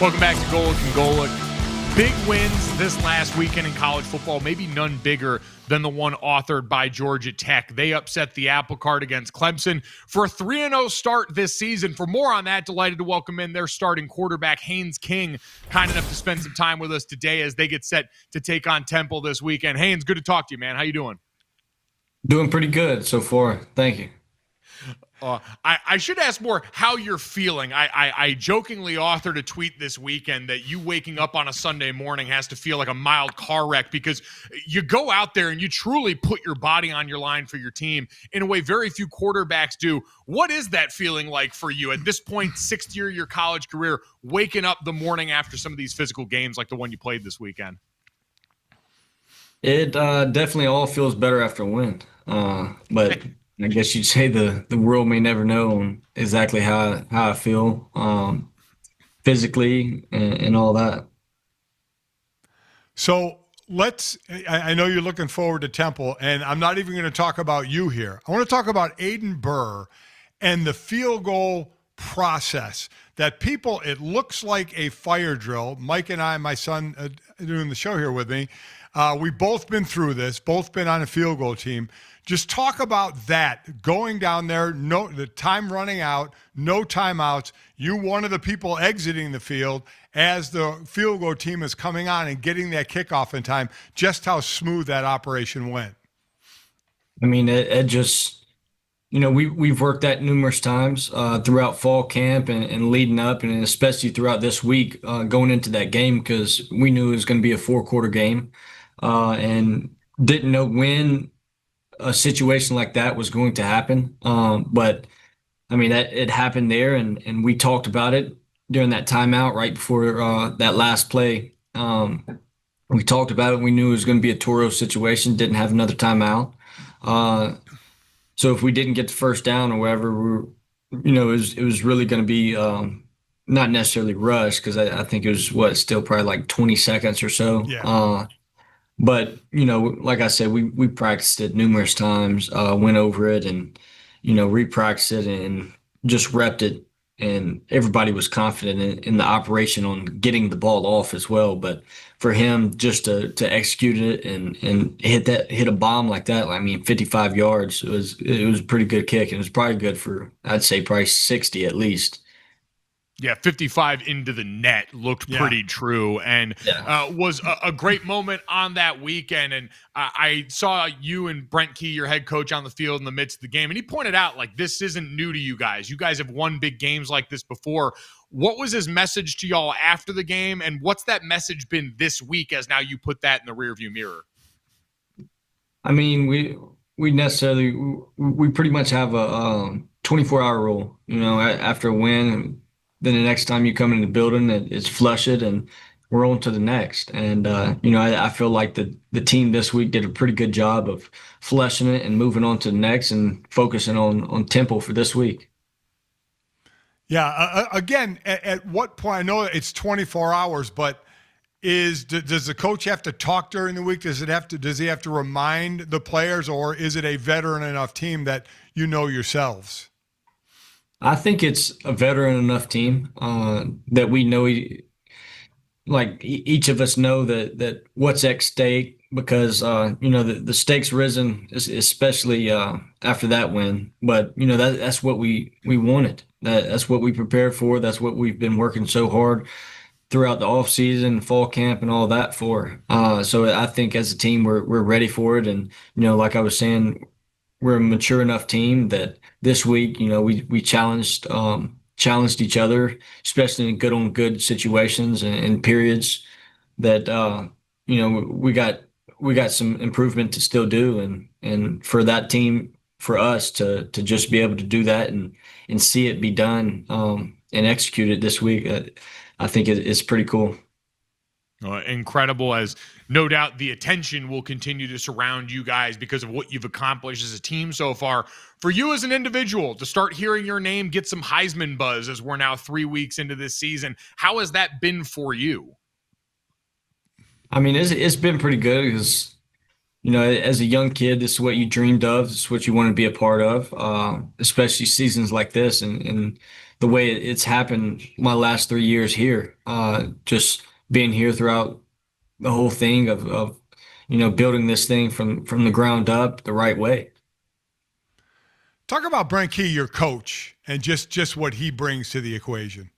Welcome back to Golic and Golic. Big wins this last weekend in college football, maybe none bigger than the one authored by Georgia Tech. They upset the apple cart against Clemson for a 3-0 start this season. For more on that, delighted to welcome in their starting quarterback, Haynes King, kind enough to spend some time with us today as they get set to take on Temple this weekend. Haynes, good to talk to you, man. How you doing? Doing pretty good so far. Thank you. I should ask more how you're feeling. I jokingly authored a tweet this weekend that you waking up on a Sunday morning has to feel like a mild car wreck because you go out there and you truly put your body on your line for your team in a way very few quarterbacks do. What is that feeling like for you at this point, sixth year of your college career, waking up the morning after some of these physical games like the one you played this weekend? It definitely all feels better after a win. But I guess you'd say the world may never know exactly how I feel physically and all that. So I know you're looking forward to Temple, and I'm not even going to talk about you here. I want to talk about Aiden Burr and the field goal process that it looks like a fire drill. Mike and I, my son, doing the show here with me, we've both been through this, both been on a field goal team. Just talk about that, going down there, the time running out, no timeouts. You one of the people exiting the field as the field goal team is coming on and getting that kickoff in time, just how smooth that operation went. I mean, it just, we've worked that numerous times throughout fall camp and leading up, and especially throughout this week going into that game because we knew it was going to be a 4-quarter game and didn't know when a situation like that was going to happen. But I mean, it happened there, and we talked about it during that timeout right before that last play. We talked about it. We knew it was going to be a Toro situation. Didn't have another timeout. So if we didn't get the first down or whatever, it was really going to be not necessarily rushed because I think it was still probably like 20 seconds or so. Yeah. But, like I said, we practiced it numerous times, went over it and, repracticed it and just repped it. And everybody was confident in the operation on getting the ball off as well. But for him just to execute it and hit a bomb like that, 55 yards, it was a pretty good kick. And it was probably good for, I'd say probably 60 at least. Yeah, 55 into the net looked pretty true and was a great moment on that weekend. And I saw you and Brent Key, your head coach, on the field in the midst of the game. And he pointed out, this isn't new to you guys. You guys have won big games like this before. What was his message to y'all after the game? And what's that message been this week as now you put that in the rearview mirror? I mean, we pretty much have a 24-hour rule, after a win. Then the next time you come in the building, it's flush it, and we're on to the next. And I feel like the team this week did a pretty good job of flushing it and moving on to the next and focusing on Temple for this week. Yeah. Again, at what point? I know it's 24 hours, but does the coach have to talk during the week? Does he have to remind the players, or is it a veteran enough team that you know yourselves? I think it's a veteran enough team that we know, each of us know that what's at stake because the stakes risen, especially after that win. But that's what we wanted. That's what we prepared for. That's what we've been working so hard throughout the off season, fall camp, and all that for. So I think as a team we're ready for it, and like I was saying, we're a mature enough team that this week, we challenged each other, especially in good situations and periods that we got some improvement to still do, and for that team, for us to just be able to do that and see it be done and execute it this week, I think it's pretty cool. Incredible, as no doubt the attention will continue to surround you guys because of what you've accomplished as a team so far. For you as an individual to start hearing your name get some Heisman buzz as we're now 3 weeks into this season, how has that been for you? I mean, it's been pretty good because, as a young kid, this is what you dreamed of. This is what you want to be a part of, especially seasons like this. And the way it's happened my last 3 years here. Just being here throughout the whole thing of building this thing from the ground up the right way. Talk about Brent Key, your coach, and just what he brings to the equation.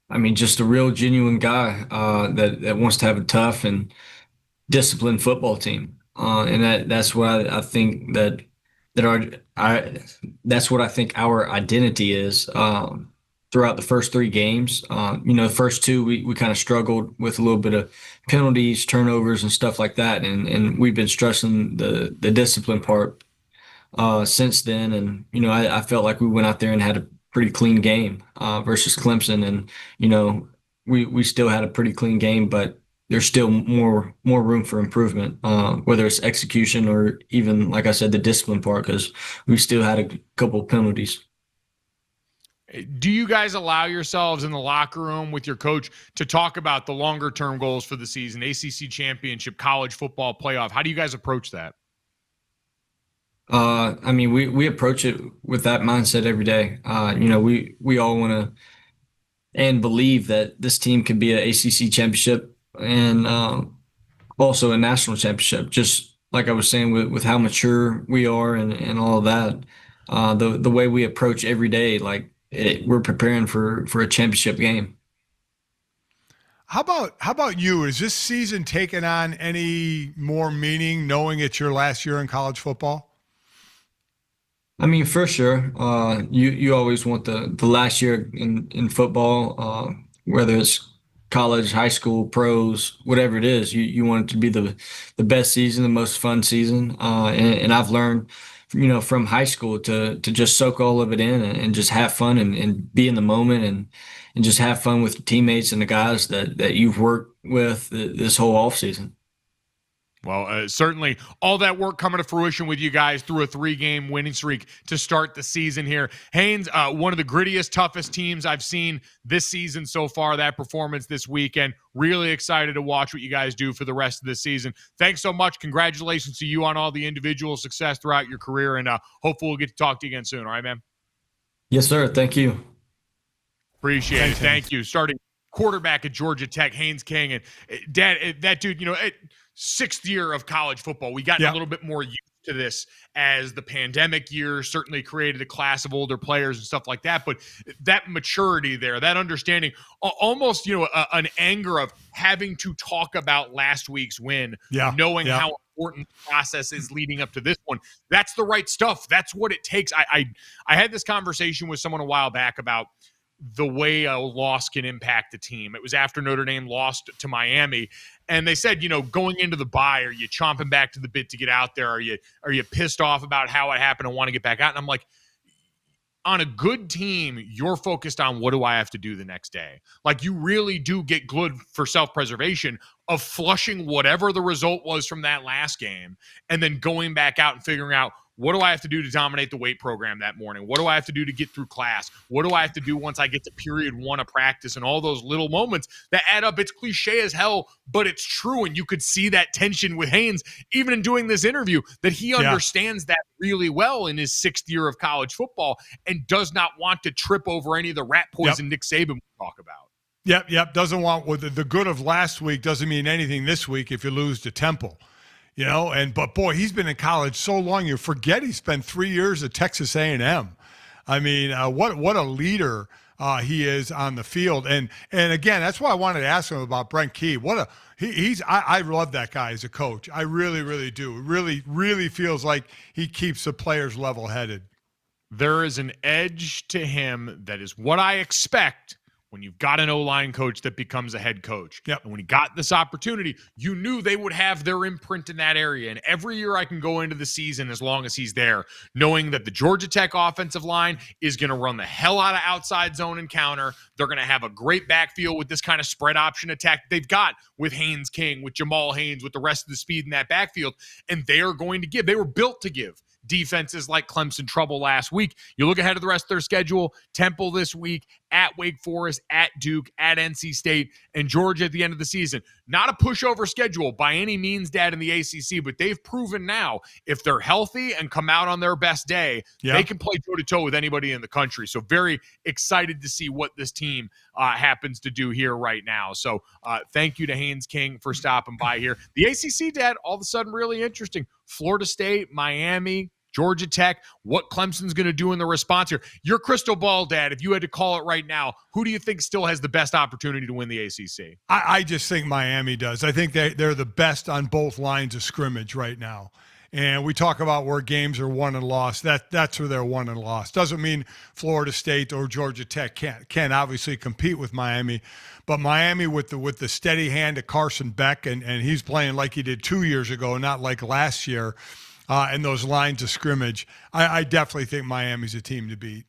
I mean, just a real genuine guy that wants to have a tough and disciplined football team, and that's what I think that that's what I think our identity is. Throughout the first three games, the first two we kind of struggled with a little bit of penalties, turnovers, and stuff like that, and we've been stressing the discipline part since then. And I felt like we went out there and had a pretty clean game versus Clemson, and we still had a pretty clean game, but there's still more room for improvement, whether it's execution or even, like I said, the discipline part, because we still had a couple of penalties. Do you guys allow yourselves in the locker room with your coach to talk about the longer term goals for the season, ACC championship, college football playoff? How do you guys approach that? I mean, we approach it with that mindset every day. We all want to and believe that this team could be an ACC championship and also a national championship. Just like I was saying, with how mature we are and all of that, the way we approach every day, we're preparing for a championship game. How about you? Is this season taking on any more meaning, knowing it's your last year in college football? I mean, for sure. You always want the last year in football, whether it's college, high school, pros, whatever it is. You want it to be the best season, the most fun season. And I've learned, from high school to just soak all of it in and just have fun and be in the moment and just have fun with your teammates and the guys that you've worked with this whole off season. Well, certainly all that work coming to fruition with you guys through a 3-game winning streak to start the season here. Haynes, one of the grittiest, toughest teams I've seen this season so far, that performance this weekend. Really excited to watch what you guys do for the rest of the season. Thanks so much. Congratulations to you on all the individual success throughout your career, and hopefully we'll get to talk to you again soon. All right, man? Yes, sir. Thank you. Appreciate it. Thank you. Starting quarterback at Georgia Tech, Haynes King. And Dad, that dude, sixth year of college football. We got a little bit more used to this as the pandemic year certainly created a class of older players and stuff like that. But that maturity there, that understanding, almost, an anger of having to talk about last week's win, knowing how important the process is leading up to this one. That's the right stuff. That's what it takes. I had this conversation with someone a while back about the way a loss can impact the team. It was after Notre Dame lost to Miami, and they said, going into the bye, are you chomping back to the bit to get out there? Are you pissed off about how it happened and want to get back out? And I'm like, on a good team, you're focused on what do I have to do the next day? Like, you really do get good for self-preservation of flushing whatever the result was from that last game and then going back out and figuring out, what do I have to do to dominate the weight program that morning? What do I have to do to get through class? What do I have to do once I get to period 1 of practice? And all those little moments that add up. It's cliche as hell, but it's true. And you could see that tension with Haynes, even in doing this interview, that he understands that really well in his 6th year of college football and does not want to trip over any of the rat poison Nick Saban will talk about. Yep. Doesn't want the good of last week doesn't mean anything this week if you lose to Temple. But boy, he's been in college so long. You forget he spent 3 years at Texas A&M. I mean, what a leader he is on the field. And again, that's why I wanted to ask him about Brent Key. I love that guy as a coach. I really, really do. It really, really feels like he keeps the players level-headed. There is an edge to him that is what I expect when you've got an O-line coach that becomes a head coach. Yep. And when he got this opportunity, you knew they would have their imprint in that area. And every year I can go into the season, as long as he's there, knowing that the Georgia Tech offensive line is going to run the hell out of outside zone and counter. They're going to have a great backfield with this kind of spread option attack they've got with Haynes King, with Jamal Haynes, with the rest of the speed in that backfield. And they are going to give. They were built to give defenses like Clemson trouble last week. You look ahead of the rest of their schedule, Temple this week, at Wake Forest, at Duke, at NC State, and Georgia at the end of the season. Not a pushover schedule by any means, Dad, in the ACC, but they've proven now if they're healthy and come out on their best day, they can play toe-to-toe with anybody in the country. So very excited to see what this team happens to do here right now. So thank you to Haynes King for stopping by here. The ACC, Dad, all of a sudden really interesting. Florida State, Miami, Georgia Tech, what Clemson's going to do in the response here. Your crystal ball, Dad, if you had to call it right now, who do you think still has the best opportunity to win the ACC? I just think Miami does. I think they're the best on both lines of scrimmage right now. And we talk about where games are won and lost. That's where they're won and lost. Doesn't mean Florida State or Georgia Tech can't obviously compete with Miami. But Miami with the steady hand of Carson Beck, and he's playing like he did 2 years ago, not like last year. And those lines of scrimmage, I definitely think Miami's a team to beat.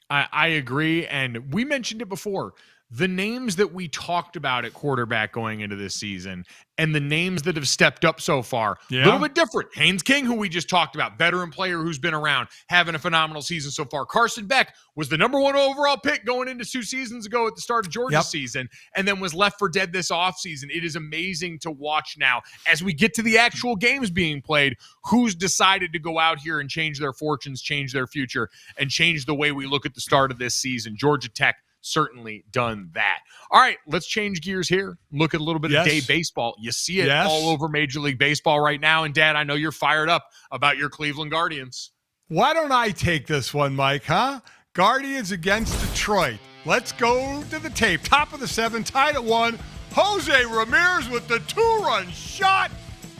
I agree, and we mentioned it before. The names that we talked about at quarterback going into this season and the names that have stepped up so far, a little bit different. Haynes King, who we just talked about, veteran player who's been around, having a phenomenal season so far. Carson Beck was the number 1 overall pick going into 2 seasons ago at the start of Georgia's season, and then was left for dead this offseason. It is amazing to watch now as we get to the actual games being played, who's decided to go out here and change their fortunes, change their future, and change the way we look at the start of this season. Georgia Tech certainly done that. All right, let's change gears here. Look at a little bit of day baseball. You see it all over Major League Baseball right now. And, Dad, I know you're fired up about your Cleveland Guardians. Why don't I take this one, Mike, huh? Guardians against Detroit. Let's go to the tape. Top of the 7, tied at 1. Jose Ramirez with the 2-run shot.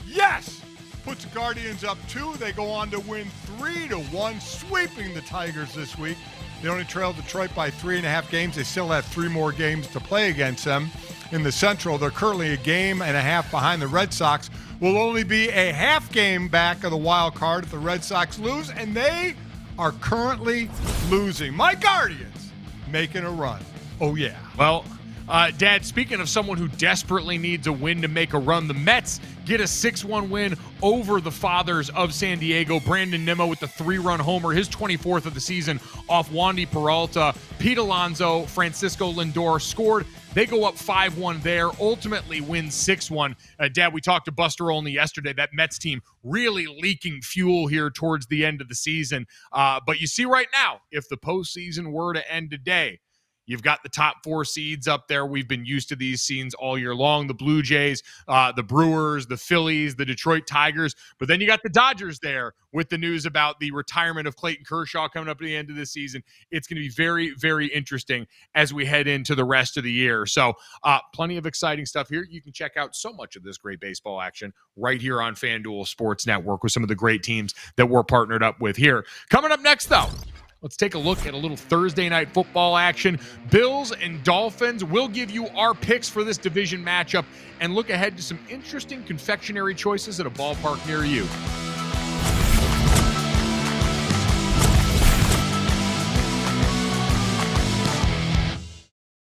Yes! Puts Guardians up 2. They go on to win 3-1, sweeping the Tigers this week. They only trailed Detroit by 3.5 games. They still have 3 more games to play against them. In the Central, they're currently a game and a half behind the Red Sox. Will only be a half game back of the wild card if the Red Sox lose, and they are currently losing. My Guardians making a run. Oh, yeah. Well, Dad, speaking of someone who desperately needs a win to make a run, the Mets get a 6-1 win over the Fathers of San Diego. Brandon Nimmo with the 3-run homer, his 24th of the season off Wandy Peralta. Pete Alonso, Francisco Lindor scored. They go up 5-1 there, ultimately win 6-1. Dad, we talked to Buster Olney yesterday. That Mets team really leaking fuel here towards the end of the season. But you see right now, if the postseason were to end today, you've got the top 4 seeds up there. We've been used to these scenes all year long. The Blue Jays, the Brewers, the Phillies, the Detroit Tigers. But then you got the Dodgers there with the news about the retirement of Clayton Kershaw coming up at the end of the season. It's going to be very, very interesting as we head into the rest of the year. So plenty of exciting stuff here. You can check out so much of this great baseball action right here on FanDuel Sports Network with some of the great teams that we're partnered up with here. Coming up next, though, let's take a look at a little Thursday night football action. Bills and Dolphins. We'll give you our picks for this division matchup and look ahead to some interesting confectionery choices at a ballpark near you.